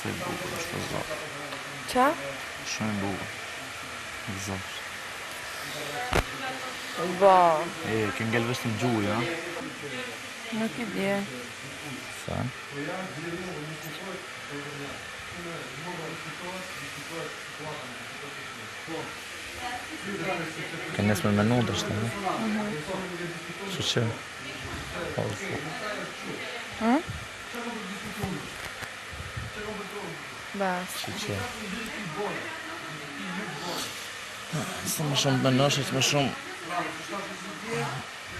Se e bukur është të zotë. Qa? Shumë e bukur. Exact. Ba. Ke ngell vetëm gjuhi, ha? Nuk I di. Sa? Ke nesër me menu të shtë, ne? Që që? Bas. Që që? Së më shumë bënosh, që më shumë...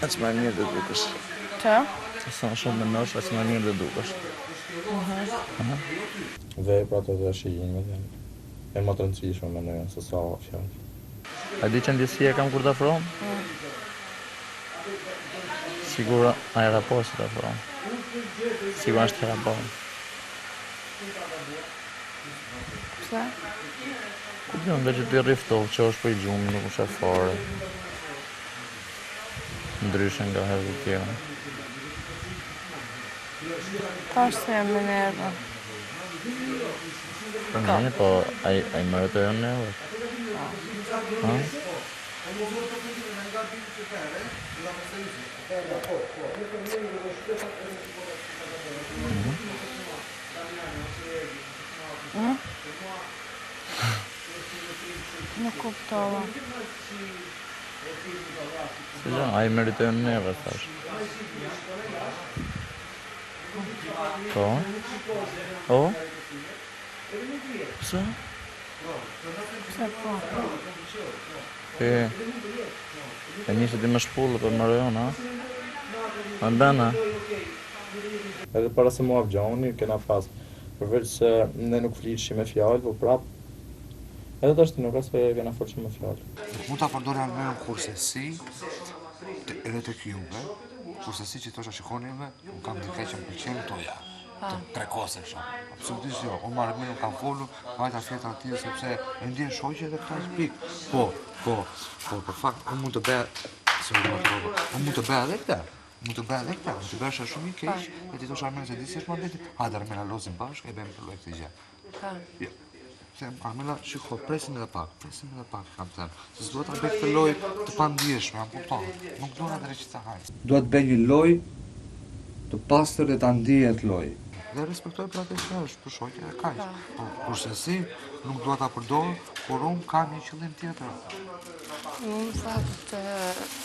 E që më mirë dhe dukesh. Qa? Së më shumë bënosh, që më mirë dhe dukesh. Dhe pra të dhe shijin me dhe. E më të rëndësishme me nëjën, se sa fjallë. A di që ndjesia kam kur të afron? Sigur aeroport si të afron. Sigur është aeroport. Pse? Ku të nga që të riftohë që është për I gjumë, nuk është e fare. Ndryshën nga herë të tjera. Ka është se me nerva. Për një, po a I mërë të janë nervë? Ha? Nuk kuptova. Se gjë, a I meritojnë neve, thash. Po? O? Pse? Pse po? E njështë ti më shpullë për më rajon, ha? Më bëna? Edhe para se mua Gjoni, kena pas, përveç se ne nuk flishim me fjallë, po prap, edhe të është nuk asë kena forqim me fjallë. Mund ta përdori almenën kurse si, edhe të kjuve, kurse si që tosha shikonive, unë kam dikaj që më pëlqenë këto ja. Të prekose shumë. Absolutisht jo. Unë marrë me nuk kam follu, vajta fjetra tjë, sepse e ndjenë shoqe dhe këta shpik. Po, për fakt, unë mund të bëja, unë mund të bëja edhe këta. Mund të bëja edhe këta, mund të bëja shumë I keq, e ti tosha Armena se di si është mandeti, hajde Armena lozim bashkë, e bëjmë përloj këtë gjë. Jo. Them, Armela, shiko, presim edhe pak, kam them. Se s'duhet ta bëj këtë lojë të pandijeshme, am kupton. Nuk duhet ta drejtë të hajs. Duhet bëj një lojë të pastër dhe ta ndihet lojë. Dhe respektoj për atë që është, për shoqja e kaq. Po, kurse si, nuk dua ta përdor, por unë kam një qëllim tjetër. Në fakt,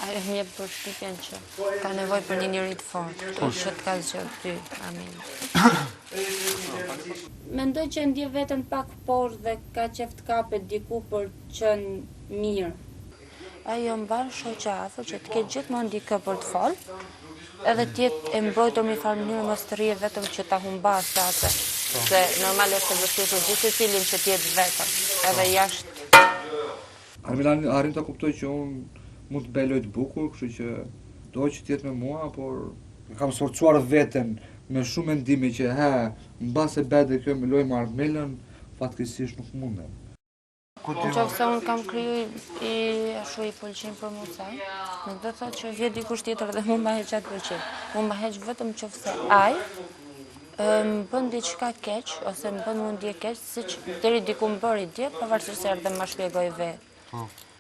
ajo më jep përshtypjen që ka nevojë për një njeri të fortë, që të ka zgjedhur ty, Armin. Mendoj që ndje veten pak por dhe ka qef të kapet diku për qenë mirë. Ajo mban shoqja afër që të ketë gjithmonë dikë për të folë, edhe t'jetë e mbrojtur me farë mënyrë mos të rrije vetëm që ta humbas atë. Se normal është të vështirë gjithë secilin që t'jetë vetëm, edhe jashtë. Armela arrim ta kuptoj që unë mund të bëj lojë të bukur, kështu që do që t'jetë me mua, por kam sforcuar veten me shumë mendime që mbase bëhet kjo me lojë me Armelën, fatkeqësisht nuk mundem. Në qoftë se unë kam kriju ashtu I pëlqim për Musa, nuk do thotë që vjet dikush tjetër dhe mu ma heq atë pëlqim. Mu ma heq vetëm qoftë se ai më bën diçka keq, ose më bën mu ndje keq, siç deri diku më bëri dje, pavarësisht se erdhe ma shpjegoj vetë.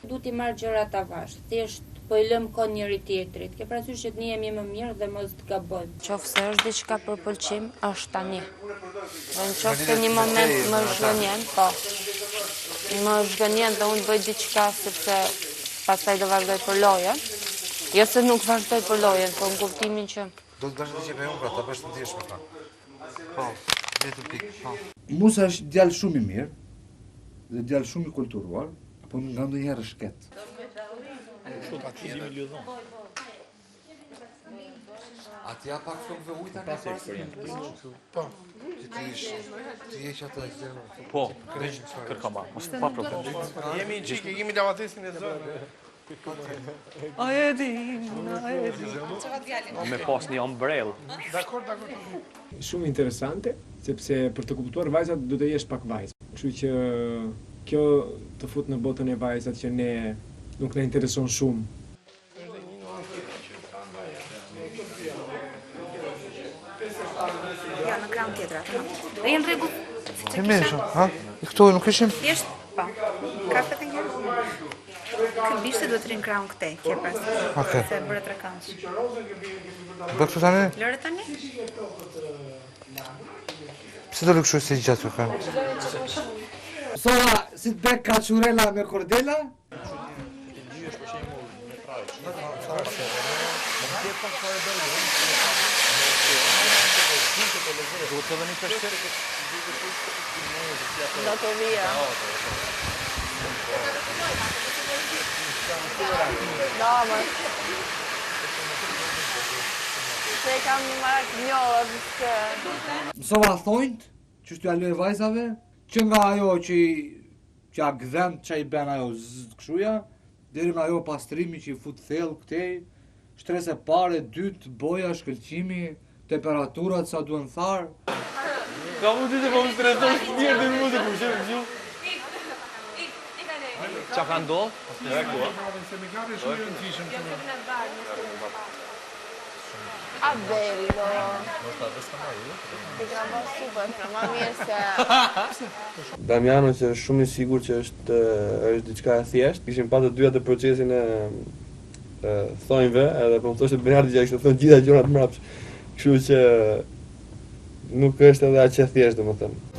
Du t'i marrë gjërat avash, thjesht po I lëm kohë njëri tjetrit. Ke parasysh që të njihemi më mirë dhe mos të gabojmë. Qoftë se është diçka për pëlqim, është tani. Dhe në qoftë se një moment më zhgënjen, po. Më zhgënjen dhe unë bëj diçka sepse pastaj do vazhdoj për lojën. Jo se nuk vazhdoj për lojën, po në kuptimin që... Do të bësh diçka me unë, pra ta bësh të ndjeshme pra. Po, vetëm pikë, po. Musa është djalë shumë I mirë dhe djalë shumë I kulturuar, po nga ndonjëherë shket. A ti ja pak flokëve ujta në pas? Po. Ti je që atë e zero. Po, kërkama, mos pa problem. Jemi në qikë, jemi lavatesin e zërë. A e di. Me pas një ombrell. Dakor. Shumë interesante, sepse për të kuptuar vajzat do të jesh pak vajzë. Kështu që kjo të fut në botën e vajzat që ne nuk na intereson shumë. Ja, në kran tjetër atë. Dhe jenë rregull E mirë shumë, ha? Këtu nuk ishim? Thjesht, po. Kafe të njërë. Këtë bishte duhet rinë kraun këtej, kje pas. Okej. Se bërë të rëkanës. Bë këtu tani? Lore tani? Pse do lëkshu se i gjatë kërkan? Sora, si të bek kachurela me kordela? Do të vija. Da, më. Se kam marak njohë, që... Mësova thonjt, që shtu alue vajzave, që nga ajo që a gdhem që i ben ajo këshuja, deri nga ajo pastrimi që i fut thellë këtej, shtrese pare, dytë, boja, shkëlqimi, temperaturat sa duen tharë. Ka mu që po më streson shtirë dhe mu se po shemë gju. Qa ka ndohë? A bello! Ti kam bërë super, ma mirë se... Damiano që është shumë i sigur që është diçka e thjeshtë. Kishim pa të dyja të procesin e thonjve, edhe po më thoshte Bernardi që kishte thënë gjitha gjërat mbrapsht. Kështu që nuk është edhe aq e thjeshtë, domethënë.